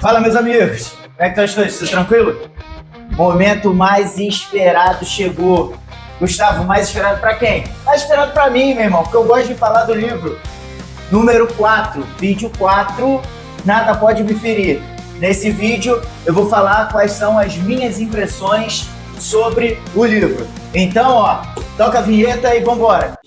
Fala, meus amigos, como é que estão as coisas? Tudo tranquilo? Momento mais esperado chegou. Gustavo, mais esperado pra quem? Mais esperado pra mim, meu irmão, porque eu gosto de falar do livro. Número 4, vídeo 4, Nada Pode Me Ferir. Nesse vídeo eu vou falar quais são as minhas impressões sobre o livro. Então, ó, toca a vinheta e vambora!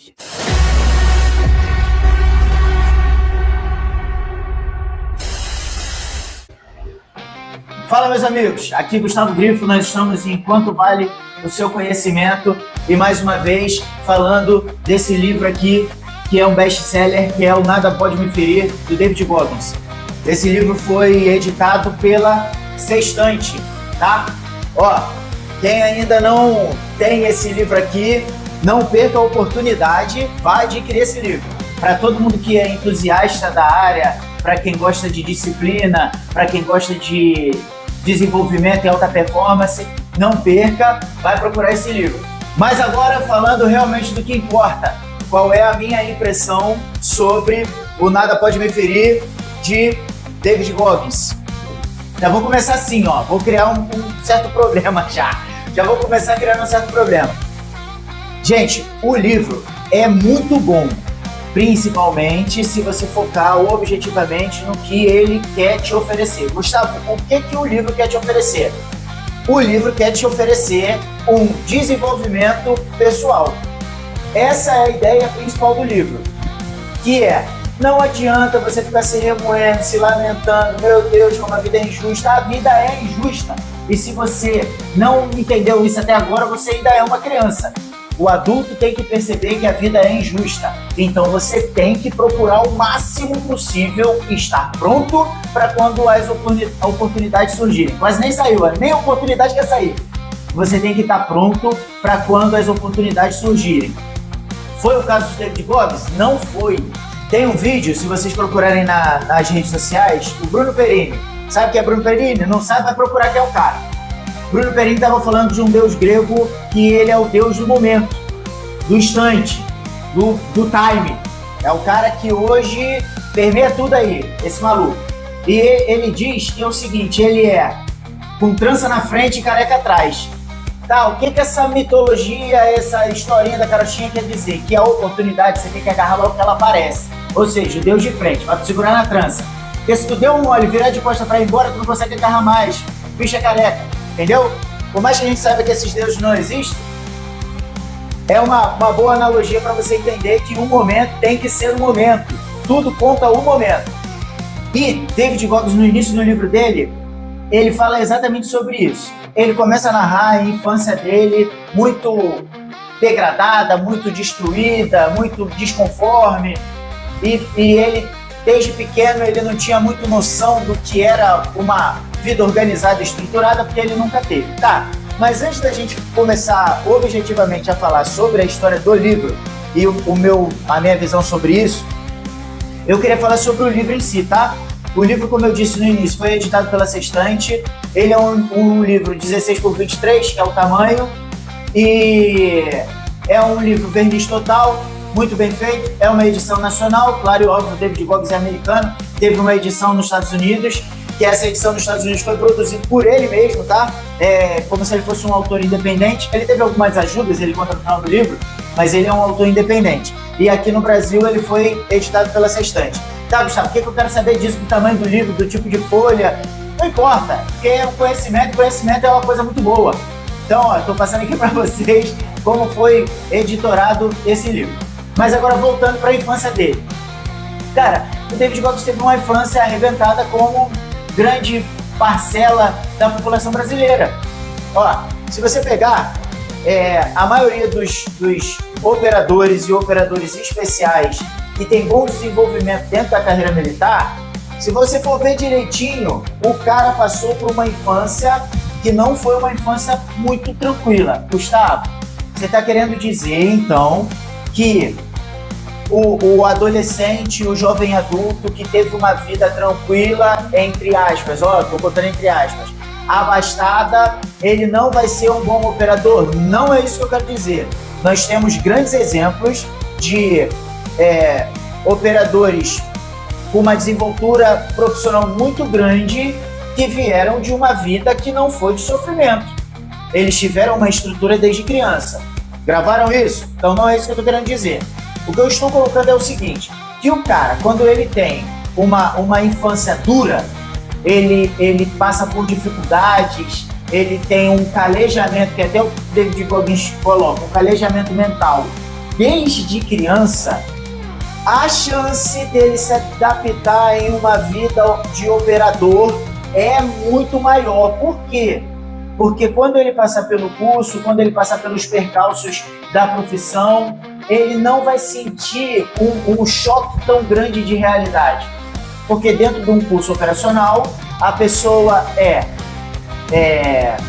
Fala, meus amigos, aqui Gustavo Grifo, nós estamos em Quanto Vale o Seu Conhecimento e mais uma vez falando desse livro aqui que é um best-seller, que é o Nada Pode Me Ferir, do David Goggins. Esse livro foi editado pela Sextante, tá? Ó, quem ainda não tem esse livro aqui, não perca a oportunidade, vá adquirir esse livro. Para todo mundo que é entusiasta da área, para quem gosta de disciplina, para quem gosta de desenvolvimento e alta performance, não perca, vai procurar esse livro. Mas agora falando realmente do que importa, qual é a minha impressão sobre o Nada Pode Me Ferir de David Goggins. Já vou começar assim, ó, vou criar um certo problema já vou começar criando um certo problema. Gente, o livro é muito bom, principalmente se você focar objetivamente no que ele quer te oferecer. Gustavo, o que o livro quer te oferecer? O livro quer te oferecer um desenvolvimento pessoal. Essa é a ideia principal do livro, que é, não adianta você ficar se remoendo, se lamentando, meu Deus, como a vida é injusta. A vida é injusta. E se você não entendeu isso até agora, você ainda é uma criança. O adulto tem que perceber que a vida é injusta. Então você tem que procurar o máximo possível e estar pronto para quando as oportunidades surgirem. Quase nem saiu, nem a oportunidade quer sair. Você tem que estar pronto para quando as oportunidades surgirem. Foi o caso de David Goggins? Não foi. Tem um vídeo, se vocês procurarem nas redes sociais, o Bruno Perini. Sabe quem é Bruno Perini? Não sabe, vai procurar quem é o cara. Bruno Perini estava falando de um deus grego que ele é o deus do momento, do instante, do time. É o cara que hoje permeia tudo aí, esse maluco. E ele diz que é o seguinte, ele é com trança na frente e careca atrás. Tá, o que essa mitologia, essa historinha da carochinha quer dizer? Que a oportunidade você tem que agarrar logo que ela aparece. Ou seja, o Deus de frente, vai te segurar na trança. Porque se tu der um olho, virar de costa pra ir embora, tu não consegue agarrar mais. Bicho é careca, entendeu? Por mais que a gente saiba que esses deuses não existem, é uma boa analogia para você entender que um momento tem que ser um momento. Tudo conta um momento. E David Goggins, no início do livro dele, ele fala exatamente sobre isso. Ele começa a narrar a infância dele muito degradada, muito destruída, muito desconforme. E ele, desde pequeno, ele não tinha muito noção do que era uma vida organizada e estruturada, porque ele nunca teve. Tá, mas antes da gente começar objetivamente a falar sobre a história do livro e a minha visão sobre isso, eu queria falar sobre o livro em si, tá? O livro, como eu disse no início, foi editado pela Sextante. Ele é um livro 16 por 23, que é o tamanho, e é um livro verniz total, muito bem feito. É uma edição nacional, claro e óbvio, o David Goggins é americano, teve uma edição nos Estados Unidos, que essa edição nos Estados Unidos foi produzida por ele mesmo, tá? Como se ele fosse um autor independente. Ele teve algumas ajudas, ele conta no final do livro, mas ele é um autor independente. E aqui no Brasil ele foi editado pela Sextante. Tá, Gustavo, o que eu quero saber disso, do tamanho do livro, do tipo de folha? Não importa, porque o conhecimento é uma coisa muito boa. Então, ó, estou passando aqui para vocês como foi editorado esse livro. Mas agora voltando para a infância dele. Cara, o David Goggins teve uma infância arrebentada como grande parcela da população brasileira. Ó, se você pegar a maioria dos operadores e operadores especiais que tem bom desenvolvimento dentro da carreira militar, se você for ver direitinho, o cara passou por uma infância que não foi uma infância muito tranquila. Gustavo, você está querendo dizer, então, que o adolescente, o jovem adulto que teve uma vida tranquila, entre aspas, ó, tô botando entre aspas, abastada, ele não vai ser um bom operador? Não é isso que eu quero dizer. Nós temos grandes exemplos de operadores com uma desenvoltura profissional muito grande que vieram de uma vida que não foi de sofrimento. Eles tiveram uma estrutura desde criança. Gravaram isso? Então não é isso que eu estou querendo dizer. O que eu estou colocando é o seguinte, que o cara, quando ele tem uma infância dura, ele passa por dificuldades, ele tem um calejamento, que até o David Goggins coloca, um calejamento mental. Desde criança, a chance dele se adaptar em uma vida de operador é muito maior. Por quê? Porque quando ele passar pelo curso, quando ele passar pelos percalços da profissão, ele não vai sentir um choque tão grande de realidade. Porque dentro de um curso operacional, a pessoa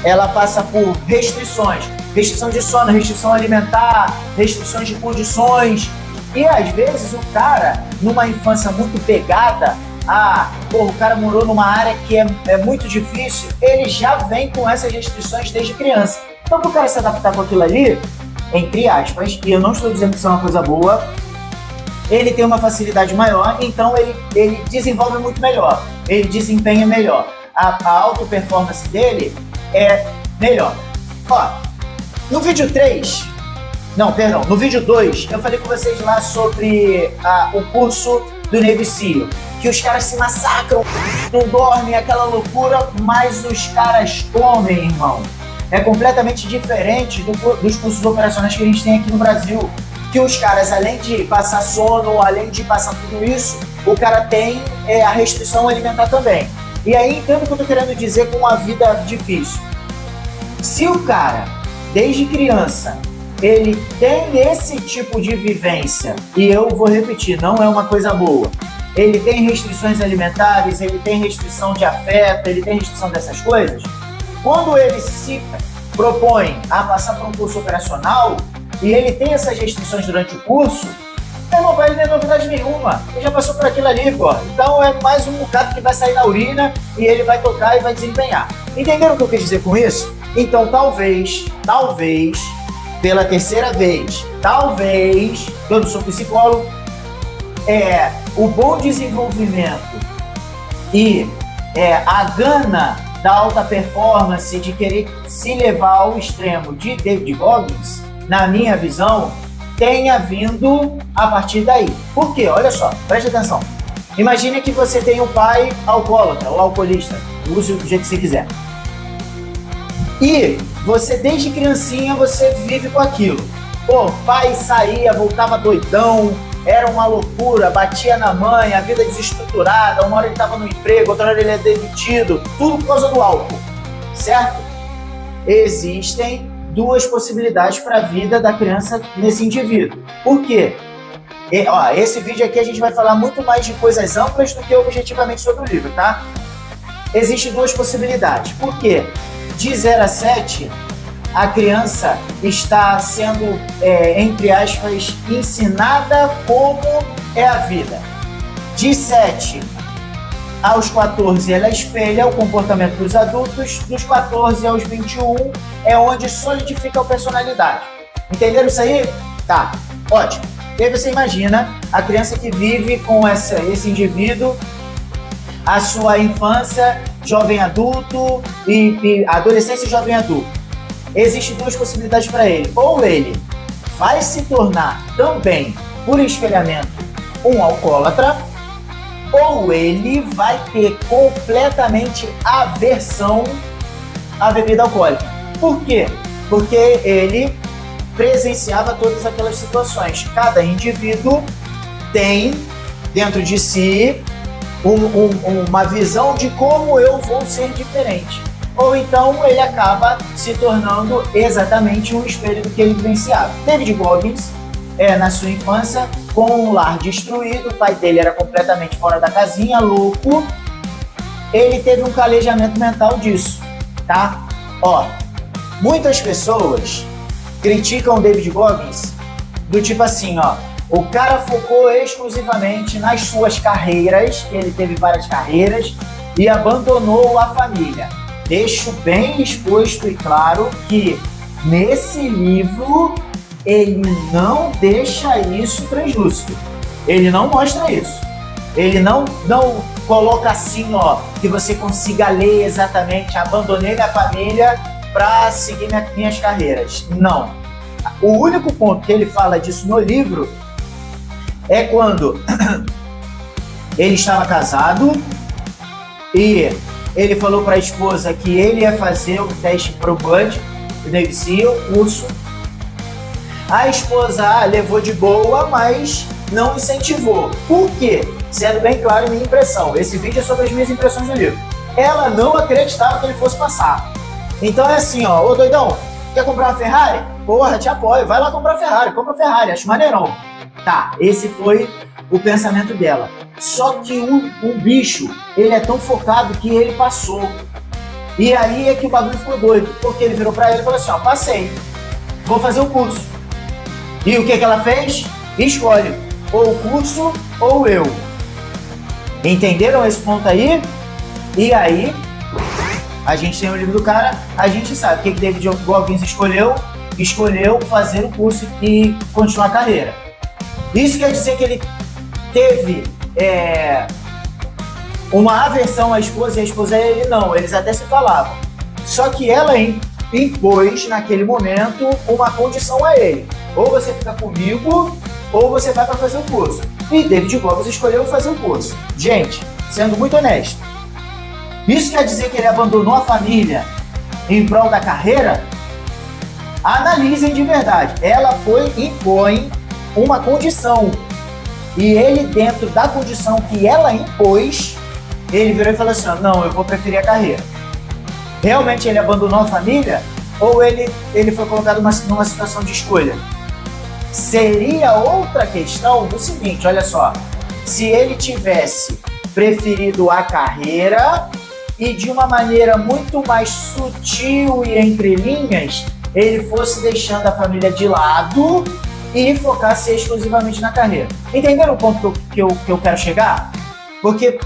ela passa por restrições. Restrição de sono, restrição alimentar, restrições de condições. E às vezes o cara, numa infância muito pegada, o cara morou numa área que é muito difícil, ele já vem com essas restrições desde criança. Então, para o cara se adaptar com aquilo ali, entre aspas, e eu não estou dizendo que isso é uma coisa boa, ele tem uma facilidade maior, então ele desenvolve muito melhor, ele desempenha melhor. A auto-performance dele é melhor. Ó, no vídeo 3, no vídeo 2, eu falei com vocês lá sobre o curso do Navy SEAL, que os caras se massacram, não dormem, aquela loucura, mas os caras comem, irmão. É completamente diferente dos cursos operacionais que a gente tem aqui no Brasil, que os caras, além de passar sono, além de passar tudo isso, o cara tem a restrição alimentar também. E aí, entendo o que eu tô querendo dizer com uma vida difícil. Se o cara, desde criança, ele tem esse tipo de vivência, e eu vou repetir, não é uma coisa boa, ele tem restrições alimentares, ele tem restrição de afeto, ele tem restrição dessas coisas, quando ele se propõe a passar por um curso operacional, e ele tem essas restrições durante o curso, não vai ter novidade nenhuma. Ele já passou por aquilo ali, pô. Então é mais um bocado que vai sair na urina e ele vai tocar e vai desempenhar. Entenderam o que eu quis dizer com isso? Então talvez, pela terceira vez, eu não sou psicólogo, o bom desenvolvimento e a gana da alta performance, de querer se levar ao extremo de David Goggins, na minha visão, tenha vindo a partir daí. Por quê? Olha só, preste atenção. Imagine que você tem um pai alcoólatra ou alcoolista, use do jeito que você quiser. E você, desde criancinha, você vive com aquilo. Pô, o pai saía, voltava doidão, era uma loucura, batia na mãe, a vida desestruturada, uma hora ele estava no emprego, outra hora ele é demitido, tudo por causa do álcool, certo? Existem duas possibilidades para a vida da criança nesse indivíduo. Por quê? Esse vídeo aqui a gente vai falar muito mais de coisas amplas do que objetivamente sobre o livro, tá? Existem duas possibilidades. Por quê? De 0 a 7, a criança está sendo, entre aspas, ensinada como é a vida. De 7 aos 14, ela espelha o comportamento dos adultos. Dos 14 aos 21 é onde solidifica a personalidade. Entenderam isso aí? Tá, ótimo. E aí você imagina a criança que vive com esse indivíduo, a sua infância, jovem adulto e adolescência e jovem adulto. Existem duas possibilidades para ele. Ou ele vai se tornar também, por espelhamento, um alcoólatra, ou ele vai ter completamente aversão à bebida alcoólica. Por quê? Porque ele presenciava todas aquelas situações. Cada indivíduo tem dentro de si uma visão de como eu vou ser diferente. Ou então ele acaba se tornando exatamente um espelho do que ele vivenciava. David Goggins, na sua infância, com um lar destruído, o pai dele era completamente fora da casinha, louco, ele teve um calejamento mental disso, tá? Muitas pessoas criticam o David Goggins do tipo assim, o cara focou exclusivamente nas suas carreiras, ele teve várias carreiras, e abandonou a família. Deixo bem exposto e claro que nesse livro ele não deixa isso translúcido. Ele não mostra isso. Ele não coloca assim, ó, que você consiga ler exatamente, abandonei minha família para seguir minhas carreiras. Não. O único ponto que ele fala disso no livro é quando ele estava casado e ele falou para a esposa que ele ia fazer o teste para o Bud, o Navy SEAL, o curso. A esposa levou de boa, mas não incentivou. Por quê? Sendo bem claro a minha impressão. Esse vídeo é sobre as minhas impressões do livro. Ela não acreditava que ele fosse passar. Então é assim, ó, ô doidão, quer comprar uma Ferrari? Porra, te apoio, vai lá comprar Ferrari, compra Ferrari, acho maneirão. Tá, esse foi o pensamento dela. Só que o bicho, ele é tão focado que ele passou. E aí é que o bagulho ficou doido, porque ele virou pra ele e falou assim, ó, passei, vou fazer o curso. E o que ela fez? Escolhe, ou o curso ou eu. Entenderam esse ponto aí? E aí, a gente tem o livro do cara, a gente sabe o que David Goggins escolheu. Escolheu fazer o curso e continuar a carreira. Isso quer dizer que ele teve uma aversão à esposa e a esposa a ele não, eles até se falavam. Só que ela impôs naquele momento uma condição a ele. Ou você fica comigo, ou você vai para fazer o curso. E David Goggins escolheu fazer o curso. Gente, sendo muito honesto, isso quer dizer que ele abandonou a família em prol da carreira? Analisem de verdade. Ela impõe uma condição. E ele, dentro da condição que ela impôs, ele virou e falou assim, não, eu vou preferir a carreira. Realmente ele abandonou a família? Ou ele foi colocado numa situação de escolha? Seria outra questão do seguinte, olha só. Se ele tivesse preferido a carreira e de uma maneira muito mais sutil e entre linhas, ele fosse deixando a família de lado e focasse exclusivamente na carreira. Entenderam o ponto que eu quero chegar? Porque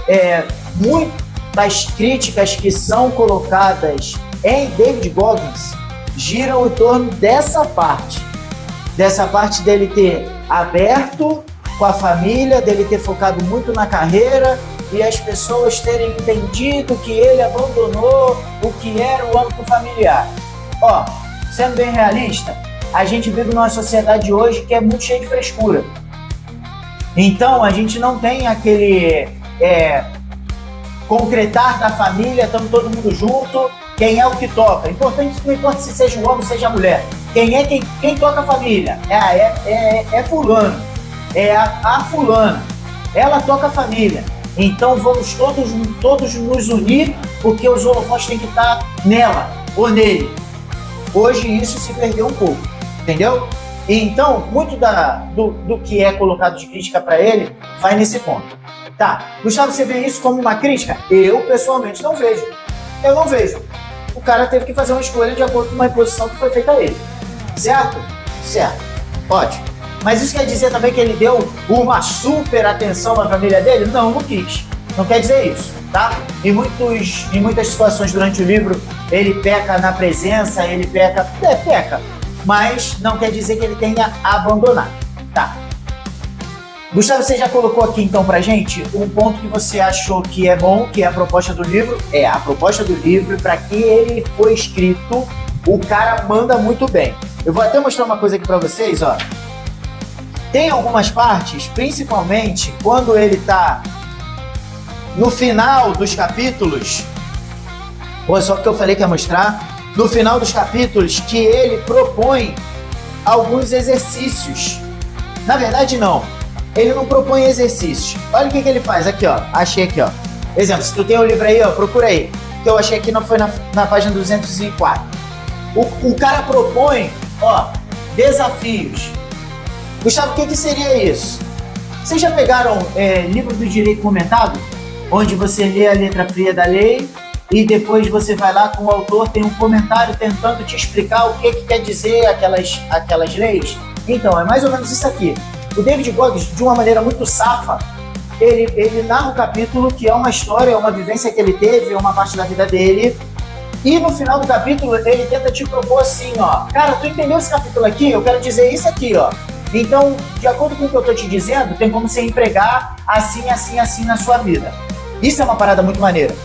muitas críticas que são colocadas em David Goggins giram em torno dessa parte dele ter aberto com a família, dele ter focado muito na carreira e as pessoas terem entendido que ele abandonou o que era o âmbito familiar. Ó, sendo bem realista, a gente vive numa sociedade hoje que é muito cheia de frescura. Então, a gente não tem aquele concretar da família, estamos todo mundo junto, quem é o que toca. Importante, não importa se seja um homem, seja a mulher. Quem toca a família? É fulano, é a fulana. Ela toca a família. Então, vamos todos nos unir, porque os holofotes têm que estar nela ou nele. Hoje isso se perdeu um pouco, entendeu? Então, muito do que é colocado de crítica para ele vai nesse ponto. Tá, Gustavo, você vê isso como uma crítica? Eu, pessoalmente, não vejo. Eu não vejo. O cara teve que fazer uma escolha de acordo com uma imposição que foi feita a ele. Certo? Certo. Ótimo. Mas isso quer dizer também que ele deu uma super atenção à família dele? Não, não quis. Não quer dizer isso, tá? Em muitas situações durante o livro, ele peca na presença, ele peca, mas não quer dizer que ele tenha abandonado, tá? Gustavo, você já colocou aqui então pra gente um ponto que você achou que é bom, que é a proposta do livro? A proposta do livro, para que ele foi escrito, o cara manda muito bem. Eu vou até mostrar uma coisa aqui pra vocês, ó. Tem algumas partes, principalmente quando ele tá no final dos capítulos, só porque eu falei que ia mostrar, no final dos capítulos, que ele propõe alguns exercícios. Na verdade, não. Ele não propõe exercícios. Olha o que ele faz. Aqui, ó. Achei aqui, ó. Exemplo, se tu tem um livro aí, ó, procura aí. Que eu achei aqui, não foi na página 204. O cara propõe, ó, desafios. Gustavo, o que seria isso? Vocês já pegaram livro do direito comentado? Onde você lê a letra fria da lei e depois você vai lá com o autor, tem um comentário tentando te explicar o que quer dizer aquelas leis? Então, é mais ou menos isso aqui. O David Goggins, de uma maneira muito safa, ele narra o capítulo, que é uma história, é uma vivência que ele teve, é uma parte da vida dele, e no final do capítulo ele tenta te propor assim, ó, cara, tu entendeu esse capítulo aqui? Eu quero dizer isso aqui, ó. Então, de acordo com o que eu tô te dizendo, tem como você empregar assim, assim, assim na sua vida. Isso é uma parada muito maneira.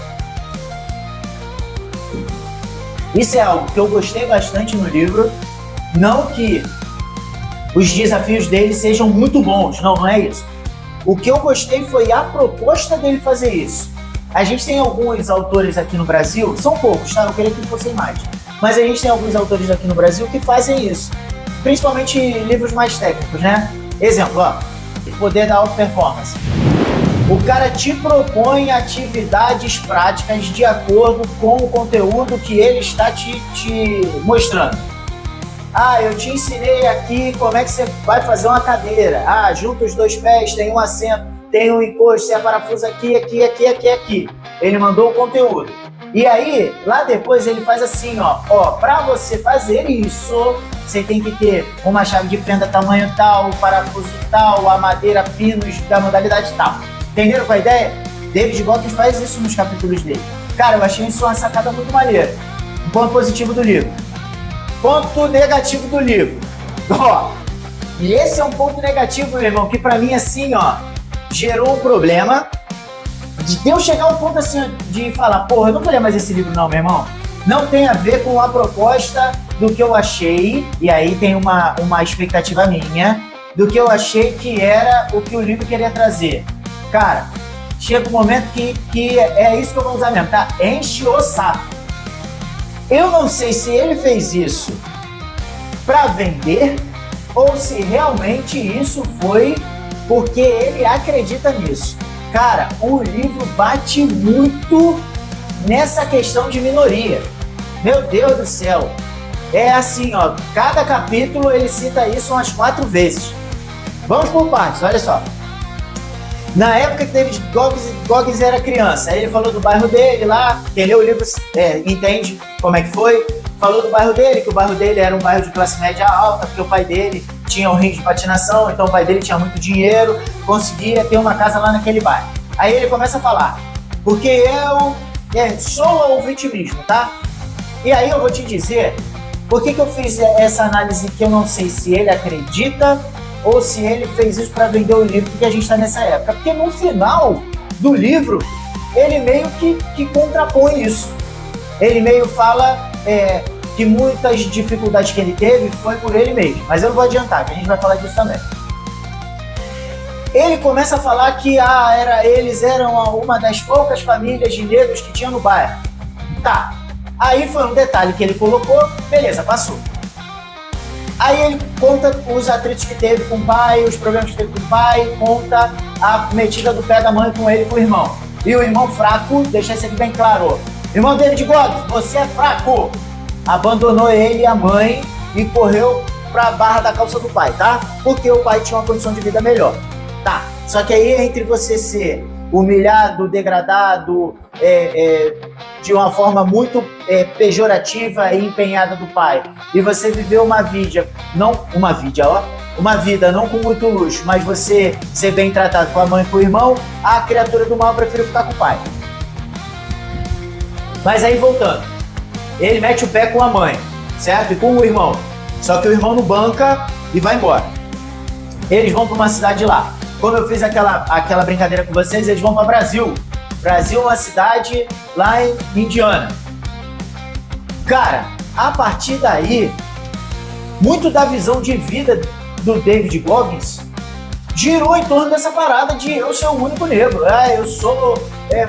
Isso é algo que eu gostei bastante no livro. Não que os desafios dele sejam muito bons, não é isso. O que eu gostei foi a proposta dele fazer isso. A gente tem alguns autores aqui no Brasil, são poucos, tá? Eu queria que fossem mais. Mas a gente tem alguns autores aqui no Brasil que fazem isso. Principalmente livros mais técnicos, né? Exemplo, ó, Poder da Alta Performance. O cara te propõe atividades práticas de acordo com o conteúdo que ele está te mostrando. Ah, eu te ensinei aqui como é que você vai fazer uma cadeira. Ah, junta os dois pés, tem um assento, tem um encosto, você parafusa aqui, aqui, aqui, aqui, aqui. Ele mandou o conteúdo. E aí, lá depois ele faz assim, ó, pra você fazer isso, você tem que ter uma chave de fenda tamanho tal, parafuso tal, a madeira pinos da modalidade tal. Entenderam qual é a ideia? David Goggins faz isso nos capítulos dele. Cara, eu achei isso uma sacada muito maneira. Um ponto positivo do livro. Ponto negativo do livro. Ó, e esse é um ponto negativo, meu irmão, que pra mim, assim, ó, gerou um problema de eu chegar ao ponto, assim, de falar, porra, eu não vou ler mais esse livro não, meu irmão. Não tem a ver com a proposta do que eu achei, e aí tem uma expectativa minha, do que eu achei que era o que o livro queria trazer. Cara, chega um momento que é isso que eu vou usar mesmo, tá? Enche o saco. Eu não sei se ele fez isso para vender ou se realmente isso foi porque ele acredita nisso. Cara, o livro bate muito nessa questão de minoria. Meu Deus do céu. É assim, ó, cada capítulo ele cita isso umas 4 vezes. Vamos por partes, olha só. Na época que David Goggins era criança, ele falou do bairro dele lá, quem lê o livro entende como é que foi. Falou do bairro dele, que o bairro dele era um bairro de classe média alta, porque o pai dele tinha um ringue de patinação, então o pai dele tinha muito dinheiro, conseguia ter uma casa lá naquele bairro. Aí ele começa a falar, porque eu sou o vitimismo, tá? E aí eu vou te dizer, por que eu fiz essa análise que eu não sei se ele acredita ou se ele fez isso para vender o livro, porque a gente está nessa época. Porque no final do livro, ele meio que contrapõe isso. Ele meio fala que muitas dificuldades que ele teve foi por ele mesmo. Mas eu não vou adiantar, que a gente vai falar disso também. Ele começa a falar que eles eram uma das poucas famílias de negros que tinha no bairro. Tá. Aí foi um detalhe que ele colocou, beleza, passou. Aí ele conta os atritos que teve com o pai, os problemas que teve com o pai, conta a metida do pé da mãe com ele e com o irmão. E o irmão fraco, deixa isso aqui bem claro. Irmão David Goggins, você é fraco. Abandonou ele e a mãe e correu pra barra da calça do pai, tá? Porque o pai tinha uma condição de vida melhor. Tá, só que aí entre você ser humilhado, degradado, de uma forma muito pejorativa e empenhada do pai, e você viver uma vida não com muito luxo, mas você ser bem tratado com a mãe e com o irmão, a criatura do mal prefere ficar com o pai. Mas aí voltando, ele mete o pé com a mãe, certo? E com o irmão, só que o irmão não banca e vai embora. Eles vão para uma cidade lá. Como eu fiz aquela brincadeira com vocês, eles vão para Brasil. Brasil é uma cidade lá em Indiana. Cara, a partir daí, muito da visão de vida do David Goggins girou em torno dessa parada de eu ser o único negro. Eu sou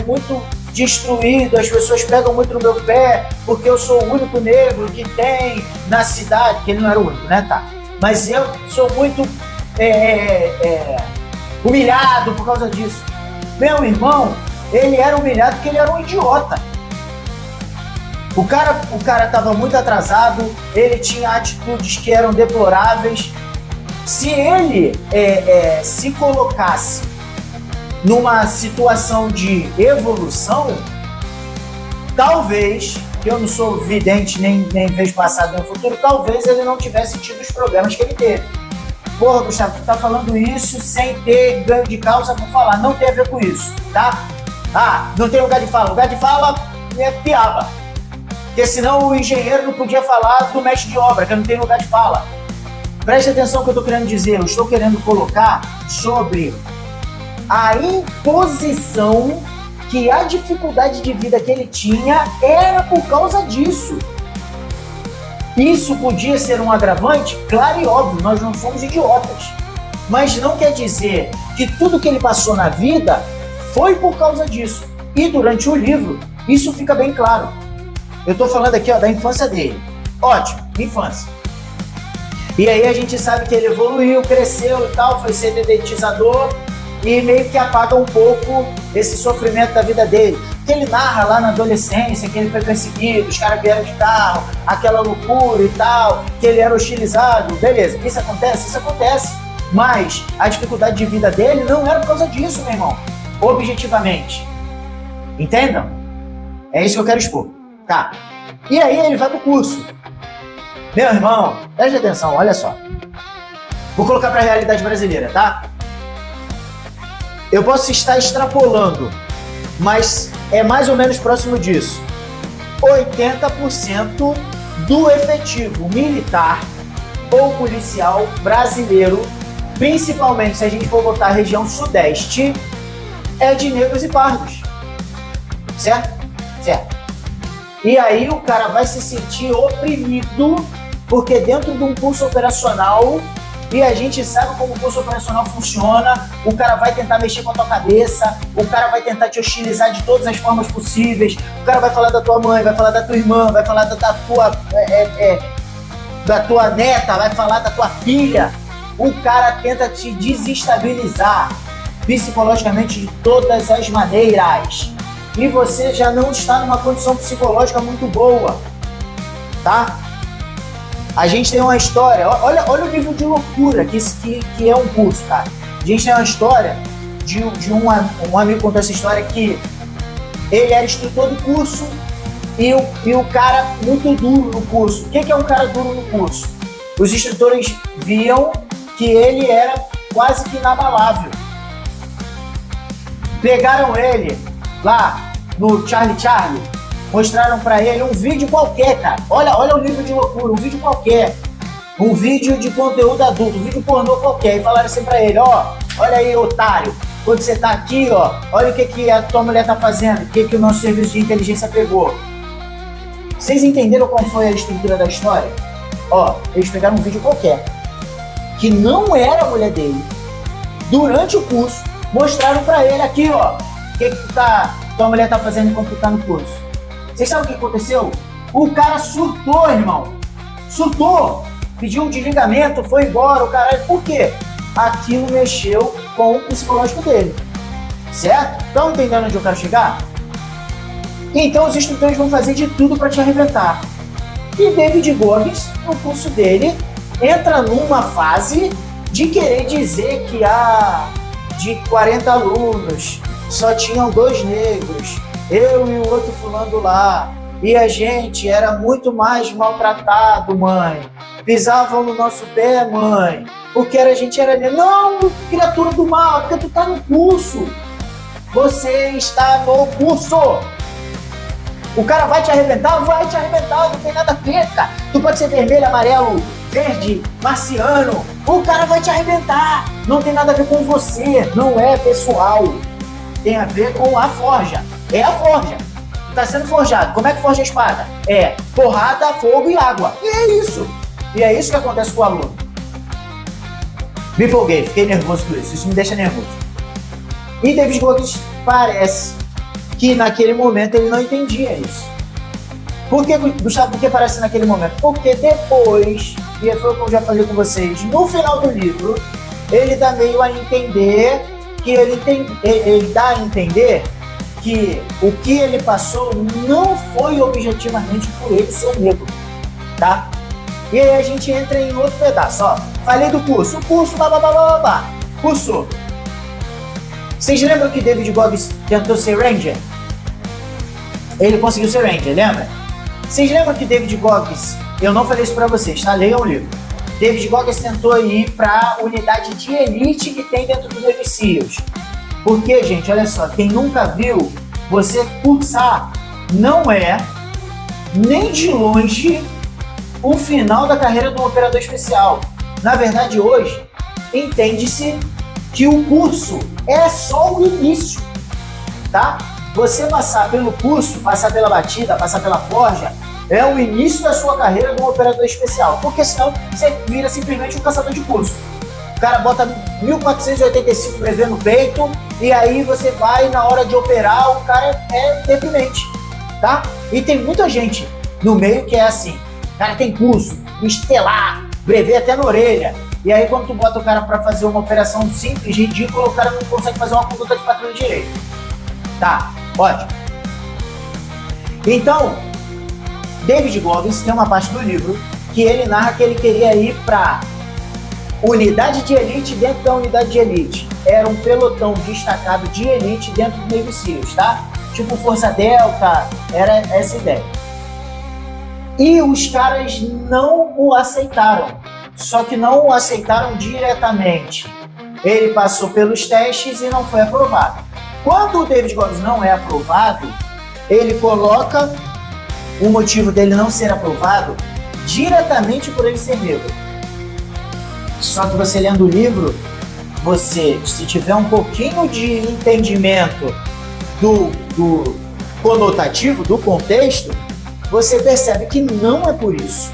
muito destruído, as pessoas pegam muito no meu pé porque eu sou o único negro que tem na cidade, que ele não era o único, né, tá? Mas eu sou muito humilhado por causa disso. Meu irmão, ele era humilhado porque ele era um idiota. O cara estava muito atrasado, ele tinha atitudes que eram deploráveis. Se ele se colocasse numa situação de evolução, talvez, que eu não sou vidente nem vejo passado nem futuro, talvez ele não tivesse tido os problemas que ele teve. Porra, Gustavo, tu tá falando isso sem ter ganho de causa pra falar. Não tem a ver com isso, tá? Não tem lugar de fala. Lugar de fala é piaba. Porque senão o engenheiro não podia falar do mestre de obra, que não tem lugar de fala. Preste atenção no que eu tô querendo dizer. Eu estou querendo colocar sobre a imposição que a dificuldade de vida que ele tinha era por causa disso. Isso podia ser um agravante? Claro e óbvio, nós não somos idiotas. Mas não quer dizer que tudo que ele passou na vida foi por causa disso. E durante o livro, isso fica bem claro. Eu estou falando aqui da infância dele. Ótimo, infância. E aí a gente sabe que ele evoluiu, cresceu e tal, foi ser dedetizador e meio que apaga um pouco esse sofrimento da vida dele. Que ele narra lá na adolescência, que ele foi perseguido, os caras vieram de carro, aquela loucura e tal, que ele era hostilizado. Beleza, isso acontece? Isso acontece. Mas a dificuldade de vida dele não era por causa disso, meu irmão. Objetivamente. Entendam? É isso que eu quero expor. Tá. E aí ele vai pro curso. Meu irmão, preste atenção, olha só. Vou colocar pra realidade brasileira, tá? Eu posso estar extrapolando, mas é mais ou menos próximo disso. 80% do efetivo militar ou policial brasileiro, principalmente se a gente for botar a região sudeste, é de negros e pardos. Certo? Certo. E aí o cara vai se sentir oprimido, porque dentro de um curso operacional, e a gente sabe como o curso operacional funciona, o cara vai tentar mexer com a tua cabeça, o cara vai tentar te hostilizar de todas as formas possíveis, o cara vai falar da tua mãe, vai falar da tua irmã, vai falar da tua neta, vai falar da tua filha. O cara tenta te desestabilizar psicologicamente de todas as maneiras. E você já não está numa condição psicológica muito boa, tá? A gente tem uma história, olha o nível de loucura que é um curso, cara. A gente tem uma história de um amigo contou essa história que ele era instrutor do curso e o cara muito duro no curso. O que é um cara duro no curso? Os instrutores viam que ele era quase que inabalável. Pegaram ele lá no Charlie, mostraram pra ele um vídeo qualquer, cara. Olha o nível de loucura, um vídeo qualquer. Um vídeo de conteúdo adulto, um vídeo pornô qualquer. E falaram assim pra ele, olha aí, otário. Quando você tá aqui, olha o que a tua mulher tá fazendo, o que o nosso serviço de inteligência pegou. Vocês entenderam qual foi a estrutura da história? Eles pegaram um vídeo qualquer, que não era a mulher dele. Durante o curso, mostraram pra ele aqui, o que tua mulher tá fazendo enquanto tu tá no curso. Vocês sabem o que aconteceu? O cara surtou, irmão. Surtou. Pediu um desligamento, foi embora, o caralho. Por quê? Aquilo mexeu com o psicológico dele. Certo? Estão entendendo onde eu quero chegar? Então os instrutores vão fazer de tudo para te arrebentar. E David Goggins, no curso dele, entra numa fase de querer dizer que de 40 alunos, só tinham 2 negros, eu e o outro fulano lá, e a gente era muito mais maltratado, mãe. Pisavam no nosso pé, mãe, porque a gente era negro. Não, criatura do mal, porque tu tá no curso. Você está no curso. O cara vai te arrebentar? Vai te arrebentar, não tem nada a ver, cara. Tu pode ser vermelho, amarelo, verde, marciano. O cara vai te arrebentar. Não tem nada a ver com você, não é pessoal. Tem a ver com a forja. É a forja. Tu tá sendo forjado. Como é que forja a espada? É porrada, fogo e água. E é isso. E é isso que acontece com o aluno. Me empolguei, fiquei nervoso com isso. Isso me deixa nervoso. E David Goggins parece que naquele momento ele não entendia isso. Por que, Gustavo, por que parece naquele momento? Porque depois, e foi o que eu já falei com vocês, no final do livro, ele dá meio a entender que ele dá a entender que o que ele passou não foi objetivamente por ele ser negro, tá? E aí a gente entra em outro pedaço, Falei do curso, o curso, curso. Vocês lembram que David Goggins tentou ser Ranger? Ele conseguiu ser Ranger, lembra? Vocês lembram que David Goggins, eu não falei isso pra vocês, tá? Leiam o livro. David Goggins tentou ir pra unidade de elite que tem dentro do Navy SEALs. Porque, gente, olha só, quem nunca viu, você cursar não é nem de longe o final da carreira do operador especial. Na verdade, hoje, entende-se que o curso é só o início, tá? você passar pelo curso, passar pela batida, passar pela forja, é o início da sua carreira como operador especial, porque senão você vira simplesmente um caçador de curso. O cara bota 1485 PV no peito e aí você vai na hora de operar, o cara é deprimente, tá? E tem muita gente no meio que é assim, o cara tem curso, estelar, brevê até na orelha, e aí quando tu bota o cara para fazer uma operação simples, ridícula, o cara não consegue fazer uma conduta de patrulha direito. Tá, ótimo. Então, David Goggins tem uma parte do livro que ele narra que ele queria ir para unidade de elite dentro da unidade de elite. Era um pelotão destacado de elite dentro do Navy SEALs, tá? Tipo Força Delta, era essa ideia. E os caras não o aceitaram, só que não o aceitaram diretamente. Ele passou pelos testes e não foi aprovado. Quando o David Goggins não é aprovado, ele coloca o motivo dele não ser aprovado diretamente por ele ser negro. Só que você lendo o livro, você, se tiver um pouquinho de entendimento do conotativo, do contexto, você percebe que não é por isso.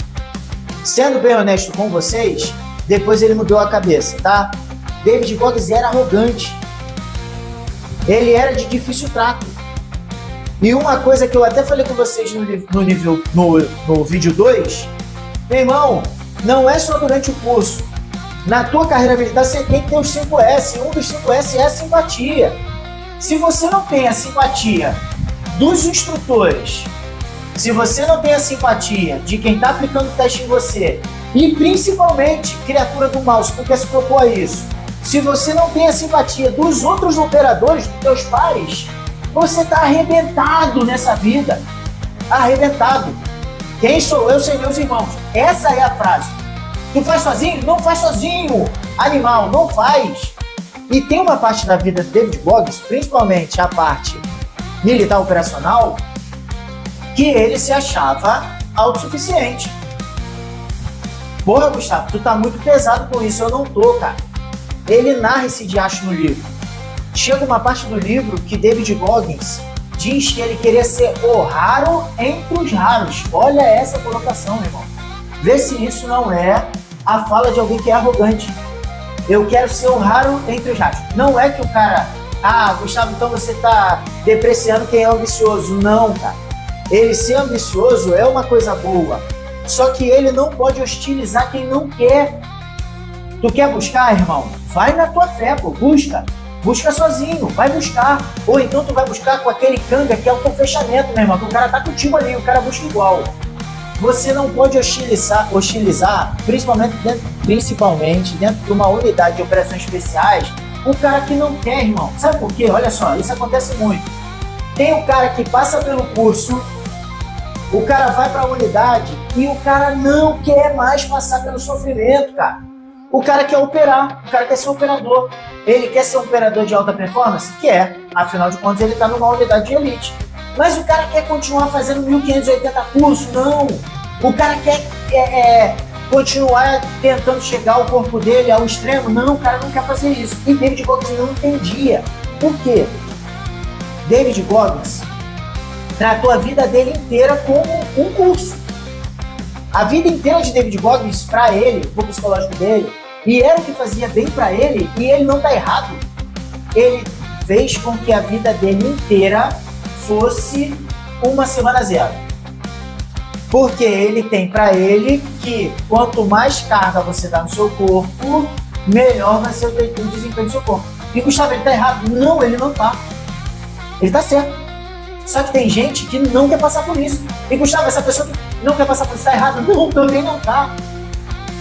Sendo bem honesto com vocês, depois ele mudou a cabeça, tá? David Goggins era arrogante. Ele era de difícil trato. E uma coisa que eu até falei com vocês no vídeo 2, meu irmão, não é só durante o curso. Na tua carreira militar você tem que ter os 5S. Um dos 5S é a simpatia. Se você não tem a simpatia dos instrutores, se você não tem a simpatia de quem está aplicando o teste em você, e principalmente, criatura do mal, se tu quer se propor a isso, se você não tem a simpatia dos outros operadores, dos teus pares, você está arrebentado nessa vida. Arrebentado. Quem sou eu sem meus irmãos? Essa é a frase. Tu faz sozinho? Não faz sozinho. Animal, não faz. E tem uma parte da vida de David Goggins, principalmente a parte militar operacional, que ele se achava autossuficiente. Porra, Gustavo, tu tá muito pesado com isso. Eu não tô, cara. Ele narra esse diacho no livro. Chega uma parte do livro que David Goggins diz que ele queria ser o raro entre os raros. Olha essa colocação, meu irmão. Vê se isso não é a fala de alguém que é arrogante. Eu quero ser o raro entre os raros. Não é que o cara... Ah, Gustavo, então você tá depreciando quem é ambicioso. Não, cara. Ele ser ambicioso é uma coisa boa. Só que ele não pode hostilizar quem não quer. Tu quer buscar, irmão? Vai na tua fé, pô. Busca. Busca sozinho, vai buscar. Ou então tu vai buscar com aquele canga que é o teu fechamento, meu irmão. Que o cara tá contigo ali, o cara busca igual. Você não pode hostilizar principalmente dentro de uma unidade de operações especiais, o cara que não quer, irmão. Sabe por quê? Olha só, isso acontece muito. Tem o cara que passa pelo curso, o cara vai pra unidade e o cara não quer mais passar pelo sofrimento, cara. O cara quer operar, o cara quer ser operador. Ele quer ser um operador de alta performance? Quer. Afinal de contas, ele está numa unidade de elite. Mas o cara quer continuar fazendo 1580 cursos? Não. O cara quer continuar tentando chegar ao corpo dele ao extremo? Não, o cara não quer fazer isso. E David Goggins não entendia. Por quê? David Goggins tratou a vida dele inteira como um curso. A vida inteira de David Goggins, para ele, pro psicológico dele, e era o que fazia bem para ele, e ele não tá errado. Ele fez com que a vida dele inteira fosse uma semana zero. Porque ele tem para ele que quanto mais carga você dá no seu corpo, melhor vai ser o desempenho do seu corpo. E Gustavo, ele tá errado? Não, ele não tá. Ele tá certo. Só que tem gente que não quer passar por isso. E Gustavo, essa pessoa que não quer passar por isso tá errado? Não, também não tá.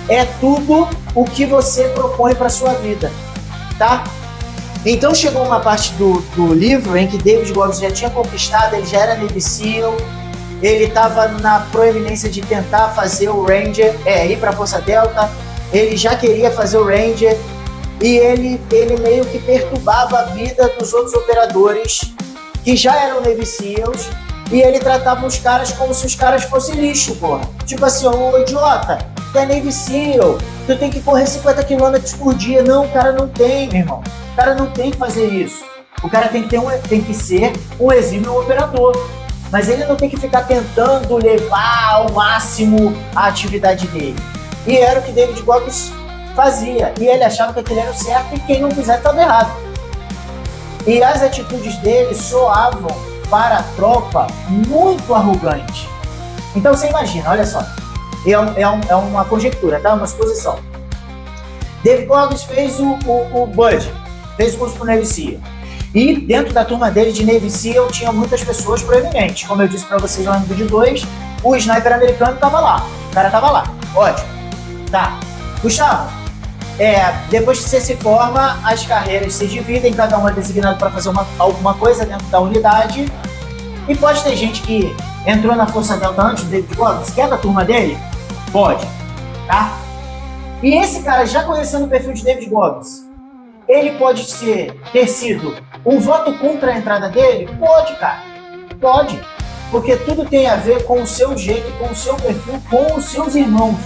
É tudo o que você propõe para sua vida, tá? Então chegou uma parte do livro em que David Goggins já tinha conquistado, ele já era Navy SEAL, ele estava na proeminência de tentar fazer o Ranger, ir para a Força Delta, ele já queria fazer o Ranger, e ele meio que perturbava a vida dos outros operadores que já eram Navy SEALs, e ele tratava os caras como se os caras fossem lixo, porra. Tipo assim, ô idiota, tu é Navy SEAL, tu tem que correr 50 km por dia. Não, o cara não tem, meu irmão. O cara não tem que fazer isso. O cara tem que ser um exímio operador. Mas ele não tem que ficar tentando levar ao máximo a atividade dele. E era o que David Goggins fazia. E ele achava que aquilo era o certo e quem não fizer estava errado. E as atitudes dele soavam para a tropa muito arrogante. Então você imagina, olha só. É uma conjectura, tá? Uma suposição. David Goggins fez o Bud, fez o curso pro Navy SEAL. E dentro da turma dele de Navy SEAL tinha muitas pessoas proeminentes. Como eu disse para vocês lá no vídeo 2, o sniper americano estava lá. O cara estava lá. Ótimo. Tá. Gustavo, depois que você se forma, as carreiras se dividem, cada um é designado para fazer alguma coisa dentro da unidade. E pode ter gente que entrou na Força Delta antes do David Goggins, que é da turma dele? Pode. Tá? E esse cara, já conhecendo o perfil de David Goggins, ele pode ter sido um voto contra a entrada dele? Pode, cara. Pode. Porque tudo tem a ver com o seu jeito, com o seu perfil, com os seus irmãos.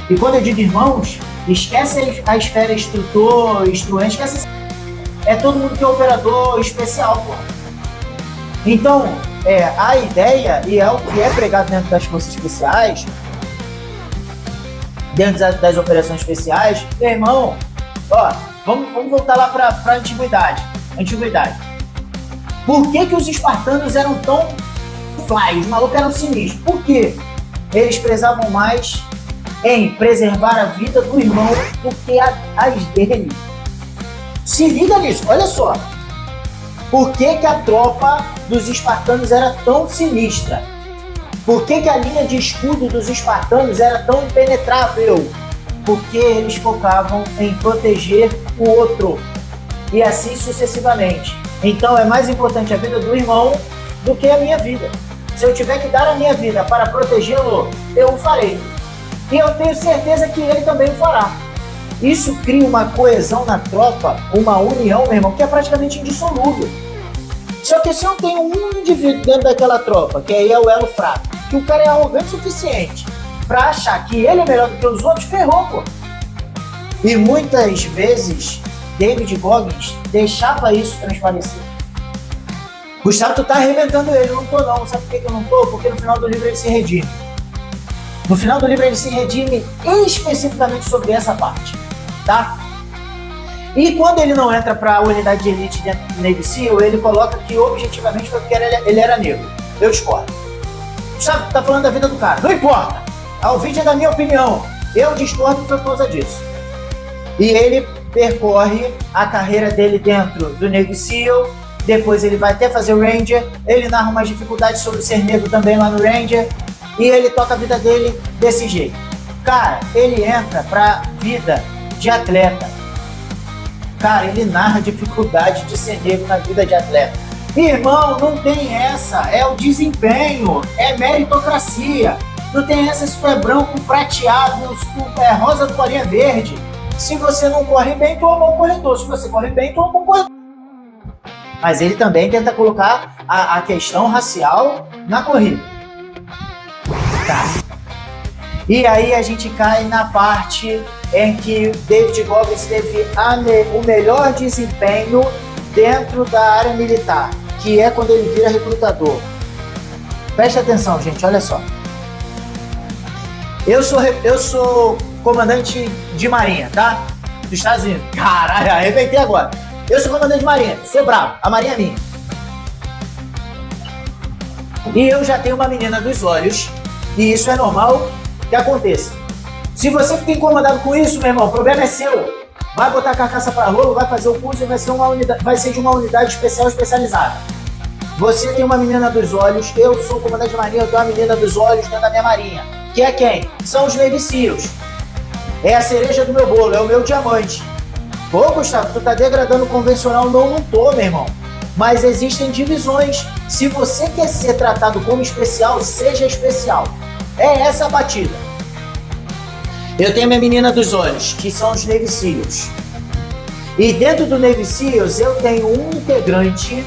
E quando eu digo irmãos, esquece a esfera instrutor, instruente, esquece. É todo mundo que é operador especial, pô. Então, a ideia, e é o que é pregado dentro das forças especiais, dentro das operações especiais, meu irmão, ó, vamos voltar lá para a antiguidade. Por que os espartanos eram tão fly? Os malucos eram sinistros. Por quê? Eles prezavam mais em preservar a vida do irmão do que as dele. Se liga nisso, olha só. Por que a tropa dos espartanos era tão sinistra? Por que a linha de escudo dos espartanos era tão impenetrável? Porque eles focavam em proteger o outro. E assim sucessivamente. Então é mais importante a vida do irmão do que a minha vida. Se eu tiver que dar a minha vida para protegê-lo, eu o farei. E eu tenho certeza que ele também o fará. Isso cria uma coesão na tropa, uma união, meu irmão, que é praticamente indissolúvel. Só que se eu tenho um indivíduo dentro daquela tropa, que aí é o elo fraco, que o cara é arrogante o suficiente para achar que ele é melhor do que os outros, ferrou, pô. E muitas vezes, David Goggins deixava isso transparecer. Gustavo, tu tá arrebentando ele. Eu não tô não. Sabe por que eu não tô? Porque no final do livro ele se redime. No final do livro ele se redime especificamente sobre essa parte, tá? E quando ele não entra para a unidade de elite dentro do Navy SEAL, ele coloca que objetivamente foi porque ele era negro. Eu discordo. Sabe, tá falando da vida do cara. Não importa. O vídeo é da minha opinião. Eu discordo, foi por causa disso. E ele percorre a carreira dele dentro do Navy SEAL. Depois ele vai até fazer o Ranger. Ele narra umas dificuldades sobre ser negro também lá no Ranger. E ele toca a vida dele desse jeito. Cara, ele entra pra vida de atleta. Cara, ele narra a dificuldade de ser negro na vida de atleta. Irmão, não tem essa. É o desempenho. É meritocracia. Não tem essa se tu é branco, prateado, se tu é rosa do colinha verde. Se você não corre bem, tu é um bom corredor. Se você corre bem, tu é um bom corredor. Mas ele também tenta colocar a questão racial na corrida. Tá. E aí a gente cai na parte em que David Goggins teve o melhor desempenho dentro da área militar, que é quando ele vira recrutador. Preste atenção, gente, olha só. Eu sou comandante de marinha, tá? Dos Estados Unidos. Caralho, arrebentei agora. Eu sou comandante de marinha, sou bravo, a marinha é minha. E eu já tenho uma menina dos olhos, e isso é normal que aconteça. Se você fica incomodado com isso, meu irmão, o problema é seu. Vai botar a carcaça para rolo, vai fazer o curso e vai ser de uma unidade especial especializada. Você tem uma menina dos olhos, eu sou comandante de marinha, eu tenho uma menina dos olhos dentro da minha marinha. Que é quem? São os Navy SEALs. É a cereja do meu bolo, é o meu diamante. Pô, Gustavo, tu tá degradando o convencional? Não tô, meu irmão. Mas existem divisões. Se você quer ser tratado como especial, seja especial. É essa a batida. Eu tenho minha menina dos olhos, que são os Navy SEALs. E dentro do Navy SEALs, eu tenho um integrante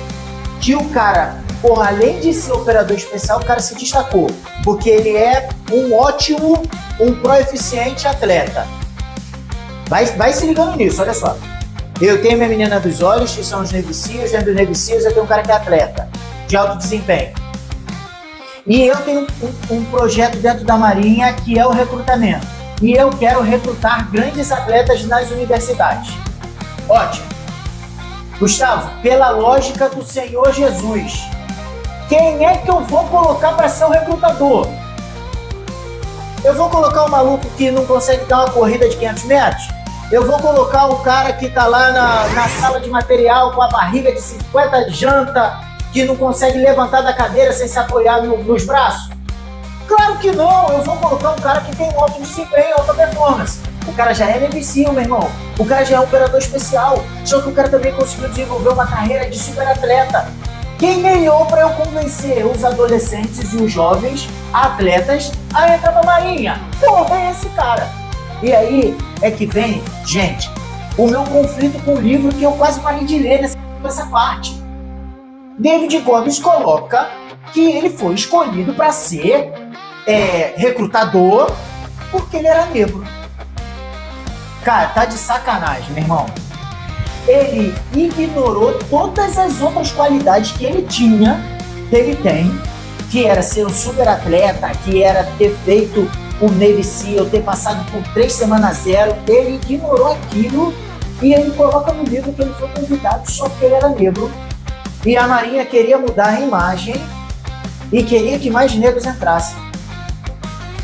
que o cara, porra, além de ser operador especial, o cara se destacou. Porque ele é um ótimo, um proeficiente atleta. Vai se ligando nisso, olha só. Eu tenho minha menina dos olhos, que são os Navy Seals. Dentro dos Navy Seals eu tenho um cara que é atleta, de alto desempenho. E eu tenho um projeto dentro da Marinha que é o recrutamento. E eu quero recrutar grandes atletas nas universidades. Ótimo. Gustavo, pela lógica do Senhor Jesus, quem é que eu vou colocar para ser o recrutador? Eu vou colocar o maluco que não consegue dar uma corrida de 500 metros? Eu vou colocar o cara que tá lá na sala de material com a barriga de 50 janta, que não consegue levantar da cadeira sem se apoiar nos braços? Claro que não, eu vou colocar um cara que tem um alto desempenho, alta performance. O cara já é Navy SEAL, meu irmão. O cara já é um operador especial. Só que o cara também conseguiu desenvolver uma carreira de super atleta. Quem melhor para eu convencer os adolescentes e os jovens atletas a entrar pra Marinha? Porra, é esse cara. E aí é que vem, gente, o meu conflito com o livro que eu quase parei de ler nessa parte. David Goggins coloca que ele foi escolhido para ser recrutador porque ele era negro. Cara, tá de sacanagem, meu irmão. Ele ignorou todas as outras qualidades que ele tinha, que ele tem, que era ser um super atleta, que era ter feito o Navy SEAL, ter passado por 3 semanas 0. Ele ignorou aquilo e ele coloca no livro que ele foi convidado só porque ele era negro. E a Marinha queria mudar a imagem e queria que mais negros entrassem.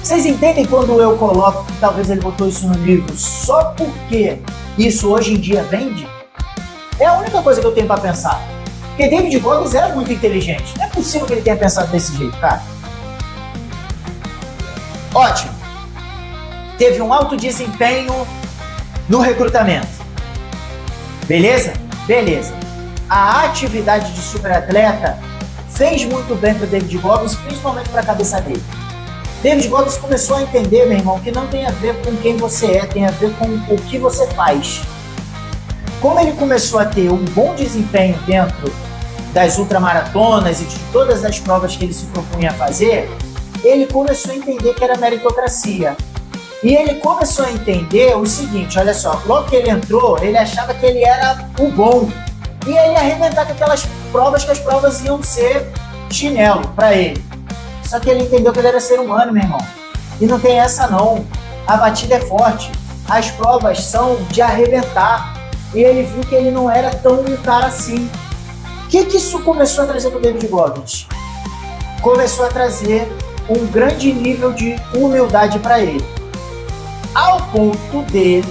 Vocês entendem quando eu coloco que talvez ele botou isso no livro só porque isso hoje em dia vende? É a única coisa que eu tenho para pensar. Porque David Goggins era muito inteligente. Não é possível que ele tenha pensado desse jeito, cara. Ótimo. Teve um alto desempenho no recrutamento. Beleza? Beleza. A atividade de superatleta fez muito bem para David Goggins, principalmente para a cabeça dele. David Goggins começou a entender, meu irmão, que não tem a ver com quem você é, tem a ver com o que você faz. Como ele começou a ter um bom desempenho dentro das ultramaratonas e de todas as provas que ele se propunha a fazer, ele começou a entender que era meritocracia. E ele começou a entender o seguinte, olha só, logo que ele entrou, ele achava que ele era o bom. E ele ia arrebentar com aquelas provas, que as provas iam ser chinelo para ele. Só que ele entendeu que ele era ser humano, meu irmão. E não tem essa não. A batida é forte. As provas são de arrebentar. E ele viu que ele não era tão um cara assim. O que isso começou a trazer para o David Goggins? Começou a trazer um grande nível de humildade para ele. Ao ponto de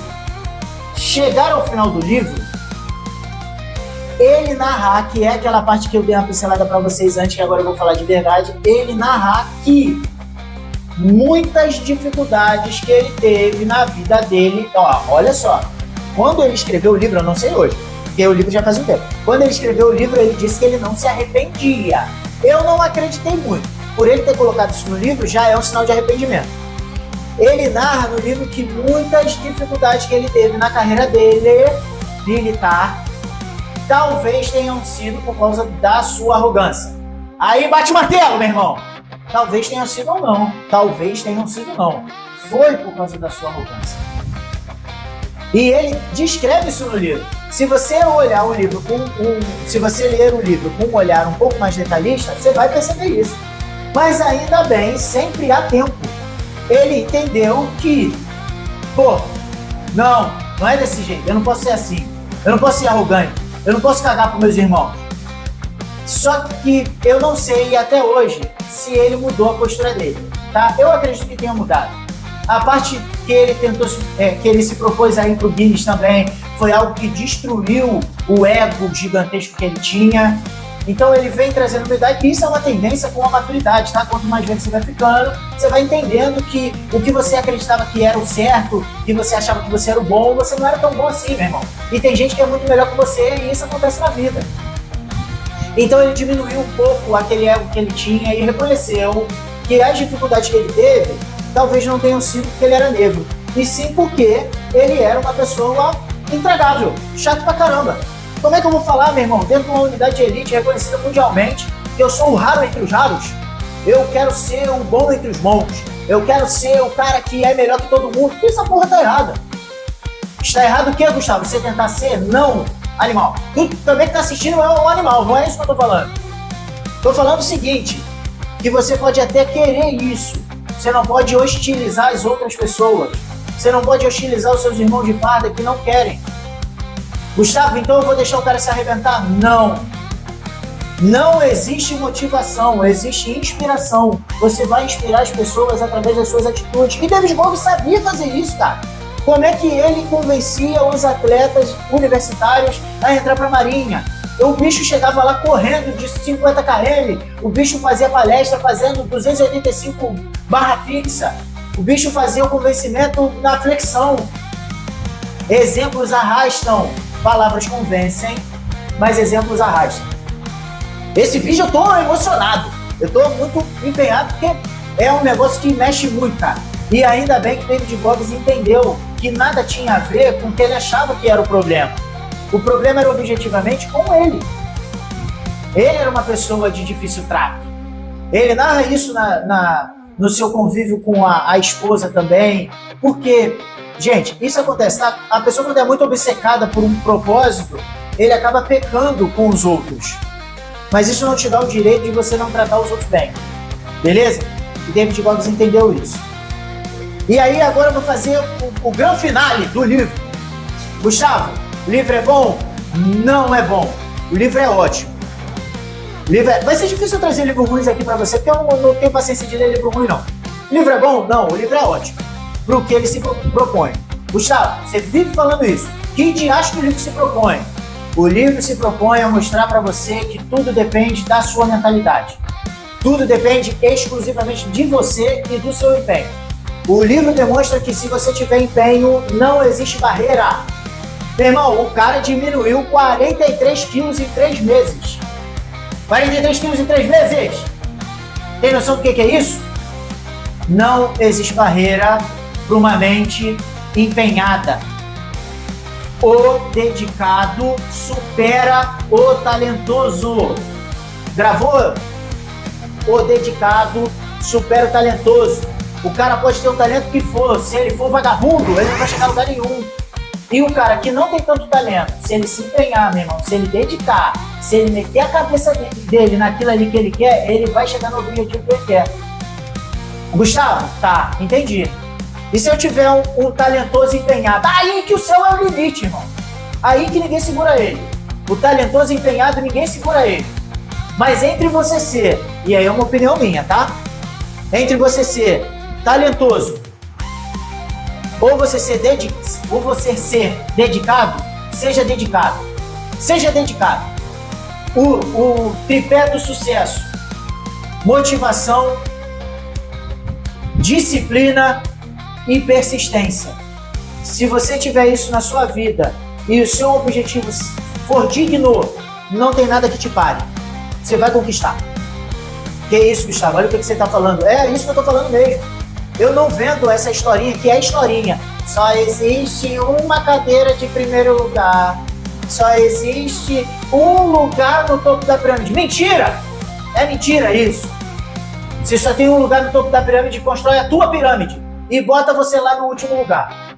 chegar ao final do livro, ele narrar, que é aquela parte que eu dei uma pincelada para vocês antes, que agora eu vou falar de verdade, ele narrar que muitas dificuldades que ele teve na vida dele, olha só, quando ele escreveu o livro, eu não sei hoje, porque o livro já faz um tempo, quando ele escreveu o livro, ele disse que ele não se arrependia. Eu não acreditei muito. Por ele ter colocado isso no livro, já é um sinal de arrependimento. Ele narra no livro que muitas dificuldades que ele teve na carreira dele, militar, talvez tenham sido por causa da sua arrogância. Aí bate o martelo, meu irmão. Talvez tenham sido ou não. Talvez tenham sido não. Foi por causa da sua arrogância. E ele descreve isso no livro. Se você olhar o livro se você ler o livro com um olhar um pouco mais detalhista, você vai perceber isso. Mas ainda bem, sempre há tempo. Ele entendeu que, não é desse jeito. Eu não posso ser assim. Eu não posso ser arrogante. Eu não posso cagar para meus irmãos. Só que eu não sei até hoje se ele mudou a postura dele, tá? Eu acredito que tenha mudado. A parte que ele tentou, que ele se propôs a ir pro Guinness também, foi algo que destruiu o ego gigantesco que ele tinha. Então ele vem trazendo humildade, e isso é uma tendência com a maturidade, tá? Quanto mais velho você vai ficando, você vai entendendo que o que você acreditava que era o certo, que você achava que você era o bom, você não era tão bom assim, meu irmão. E tem gente que é muito melhor que você, e isso acontece na vida. Então ele diminuiu um pouco aquele ego que ele tinha e reconheceu que as dificuldades que ele teve, talvez não tenham sido porque ele era negro, e sim porque ele era uma pessoa intragável, chato pra caramba. Como é que eu vou falar, meu irmão, dentro de uma unidade de elite reconhecida mundialmente, que eu sou o raro entre os raros? Eu quero ser o bom entre os bons. Eu quero ser o cara que é melhor que todo mundo. Essa porra tá errada. Está errado o quê, Gustavo? Você tentar ser não animal. Tu também que está assistindo é um animal, não é isso que eu estou falando. Estou falando o seguinte, que você pode até querer isso. Você não pode hostilizar as outras pessoas. Você não pode hostilizar os seus irmãos de farda que não querem. Gustavo, então eu vou deixar o cara se arrebentar? Não. Não existe motivação, existe inspiração. Você vai inspirar as pessoas através das suas atitudes. E David Goggins sabia fazer isso, cara. Como é que ele convencia os atletas universitários a entrar para a Marinha? O bicho chegava lá correndo de 50 km, o bicho fazia palestra fazendo 285 barra fixa, o bicho fazia o convencimento na flexão. Exemplos arrastam, palavras convencem, mas exemplos arrastam. Esse vídeo eu tô emocionado, eu tô muito empenhado porque é um negócio que mexe muito, cara. E ainda bem que David Goggins entendeu que nada tinha a ver com o que ele achava que era o problema. O problema era objetivamente com ele. Ele era uma pessoa de difícil trato. Ele narra isso no seu convívio com a esposa também. Porque, gente, isso acontece, tá? A pessoa quando é muito obcecada por um propósito, ele acaba pecando com os outros. Mas isso não te dá o direito de você não tratar os outros bem. Beleza? E David Goggins entendeu isso. E aí agora eu vou fazer o grande finale do livro. Gustavo, o livro é bom? Não é bom. O livro é ótimo. Vai ser difícil eu trazer livros ruins aqui pra você, porque eu não tenho paciência de ler livro ruim, não. O livro é bom? Não, o livro é ótimo. Pro que ele se propõe. Gustavo, você vive falando isso. Que diacho que o livro se propõe? O livro se propõe a mostrar pra você que tudo depende da sua mentalidade. Tudo depende exclusivamente de você e do seu empenho. O livro demonstra que se você tiver empenho, não existe barreira. Meu irmão, o cara diminuiu 43 quilos em 3 meses. 43 quilos em 3 meses? Tem noção do que é isso? Não existe barreira para uma mente empenhada. O dedicado supera o talentoso. Gravou? O dedicado supera o talentoso. O cara pode ter o talento que for, se ele for vagabundo, ele não vai chegar a lugar nenhum. E o cara que não tem tanto talento, se ele se empenhar, meu irmão, se ele dedicar, se ele meter a cabeça dele naquilo ali que ele quer, ele vai chegar no objetivo que ele quer. Gustavo, tá, entendi. E se eu tiver um talentoso empenhado? Aí que o céu é o limite, irmão. Aí que ninguém segura ele. O talentoso empenhado, ninguém segura ele. Mas entre você ser, e aí é uma opinião minha, tá? Entre você ser talentoso ou você ser dedicado, seja dedicado. Seja dedicado. O tripé do sucesso: motivação, disciplina e persistência. Se você tiver isso na sua vida e o seu objetivo for digno, não tem nada que te pare. Você vai conquistar. Que isso, Gustavo? Olha o que você está falando. É isso que eu estou falando mesmo. Eu não vendo essa historinha, que é historinha. Só existe uma cadeira de primeiro lugar. Só existe um lugar no topo da pirâmide. Mentira! É mentira isso. Se só tem um lugar no topo da pirâmide, constrói a tua pirâmide e bota você lá no último lugar.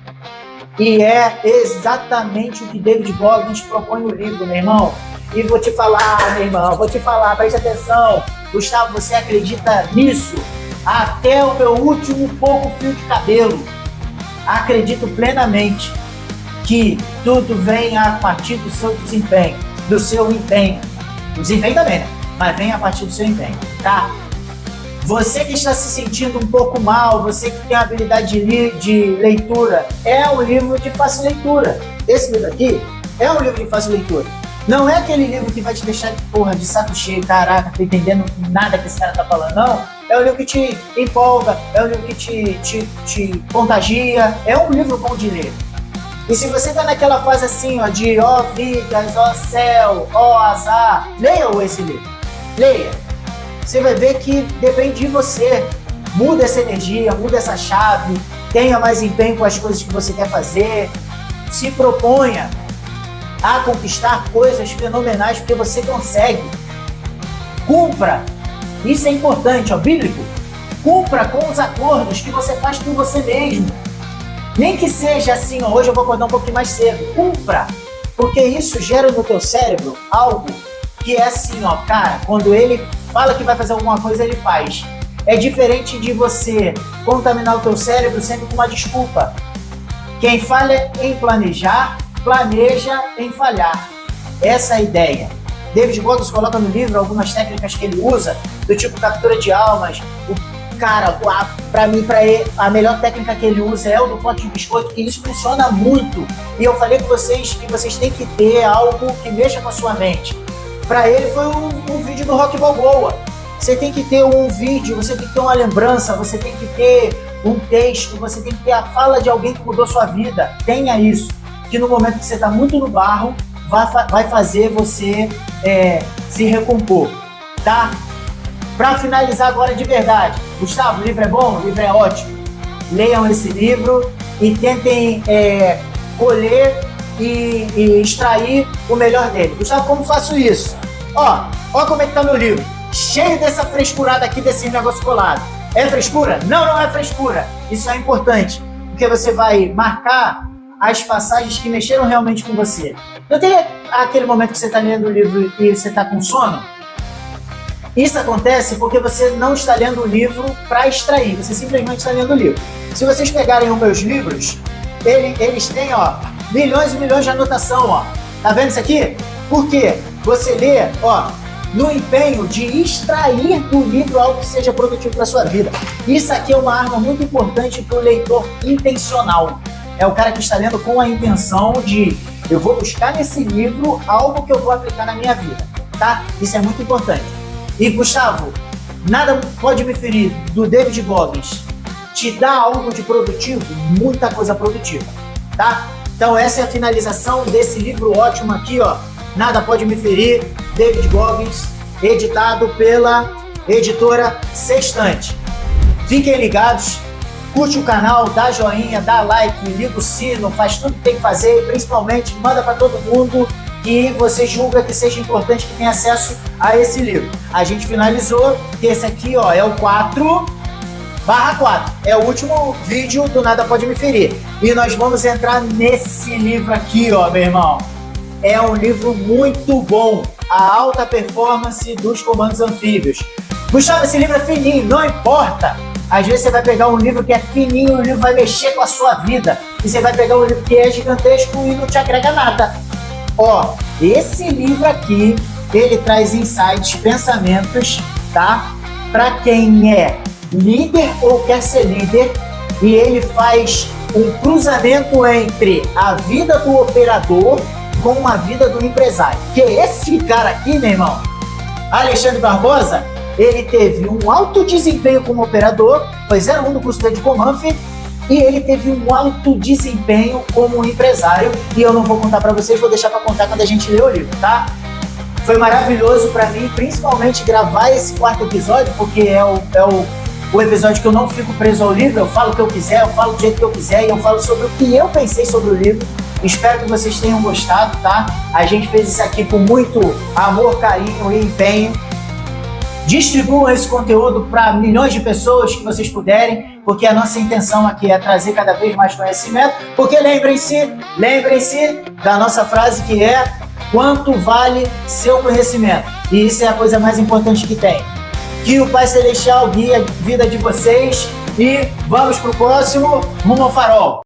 E é exatamente o que David Goggins propõe no livro, meu irmão. E vou te falar, meu irmão, preste atenção. Gustavo, você acredita nisso? Até o meu último pouco fio de cabelo. Acredito plenamente que tudo vem a partir do seu desempenho, do seu empenho. O desempenho também, né? Mas vem a partir do seu empenho, tá? Você que está se sentindo um pouco mal, você que tem a habilidade de leitura, é um livro de fácil leitura. Esse livro aqui é um livro de fácil leitura. Não é aquele livro que vai te deixar de saco cheio, caraca, tô entendendo nada que esse cara tá falando, não. É um livro que te empolga, é um livro que te contagia, é um livro bom de ler. E se você tá naquela fase assim, ó, de ó vidas, ó céu, ó azar, leia esse livro, leia. Você vai ver que depende de você. Muda essa energia, muda essa chave, tenha mais empenho com as coisas que você quer fazer, se proponha a conquistar coisas fenomenais, porque você consegue. Cumpra, isso é importante, ó, bíblico. Cumpra com os acordos que você faz com você mesmo. Nem que seja assim, ó, hoje eu vou acordar um pouquinho mais cedo. Cumpra! Porque isso gera no teu cérebro algo que é assim, ó, cara, quando ele fala que vai fazer alguma coisa, ele faz. É diferente de você contaminar o teu cérebro sempre com uma desculpa. Quem falha em planejar, planeja em falhar. Essa é a ideia. David Goggins coloca no livro algumas técnicas que ele usa, do tipo captura de almas. O cara, pra mim, a melhor técnica que ele usa é o do pote de biscoito, e isso funciona muito. E eu falei com vocês que vocês têm que ter algo que mexa com a sua mente. Para ele foi um vídeo do Rock Balboa. Você tem que ter um vídeo, você tem que ter uma lembrança, você tem que ter um texto, você tem que ter a fala de alguém que mudou sua vida. Tenha isso, que no momento que você está muito no barro, vai fazer você se recompor, tá? Para finalizar agora de verdade, Gustavo, o livro é bom? O livro é ótimo. Leiam esse livro e tentem colher e extrair o melhor dele. Gustavo, como faço isso? Ó como é que tá meu livro. Cheio dessa frescurada aqui, desse negócio colado. É frescura? Não, não é frescura. Isso é importante, porque você vai marcar as passagens que mexeram realmente com você. Não tem aquele momento que você está lendo o livro e você está com sono? Isso acontece porque você não está lendo o livro para extrair, você simplesmente está lendo o livro. Se vocês pegarem os meus livros, eles têm, ó, milhões e milhões de anotação, ó. Tá vendo isso aqui? Por quê? Você lê, ó, no empenho de extrair do livro algo que seja produtivo para sua vida. Isso aqui é uma arma muito importante para o leitor intencional. É o cara que está lendo com a intenção de eu vou buscar nesse livro algo que eu vou aplicar na minha vida, tá? Isso é muito importante. E Gustavo, Nada Pode Me Ferir, do David Goggins, te dá algo de produtivo? Muita coisa produtiva, tá? Então essa é a finalização desse livro ótimo aqui, ó. Nada Pode Me Ferir, David Goggins, editado pela editora Sextante. Fiquem ligados, curte o canal, dá joinha, dá like, liga o sino, faz tudo que tem que fazer e principalmente manda para todo mundo que você julga que seja importante que tenha acesso a esse livro. A gente finalizou, que esse aqui, ó, é o 4/4. É o último vídeo do Nada Pode Me Ferir. E nós vamos entrar nesse livro aqui, ó, meu irmão. É um livro muito bom. A alta performance dos comandos anfíbios. Gustavo, esse livro é fininho, não importa. Às vezes você vai pegar um livro que é fininho, o livro vai mexer com a sua vida. E você vai pegar um livro que é gigantesco e não te agrega nada. Ó, esse livro aqui, ele traz insights, pensamentos, tá? Para quem é líder ou quer ser líder, e ele faz um cruzamento entre a vida do operador com a vida do empresário. Que esse cara aqui, meu irmão, Alexandre Barbosa, ele teve um alto desempenho como operador, foi 01 no curso dele de Comanf, e ele teve um alto desempenho como empresário, e eu não vou contar para vocês, vou deixar para contar quando a gente ler o livro, tá? Foi maravilhoso para mim, principalmente gravar esse 4º episódio, porque é o episódio que eu não fico preso ao livro, eu falo o que eu quiser, eu falo do jeito que eu quiser, e eu falo sobre o que eu pensei sobre o livro. Espero que vocês tenham gostado, tá? A gente fez isso aqui com muito amor, carinho e empenho. Distribuam esse conteúdo para milhões de pessoas que vocês puderem, porque a nossa intenção aqui é trazer cada vez mais conhecimento, porque lembrem-se da nossa frase que é: quanto vale seu conhecimento? E isso é a coisa mais importante que tem. Que o Pai Celestial guie a vida de vocês e vamos pro próximo Rumo ao Farol.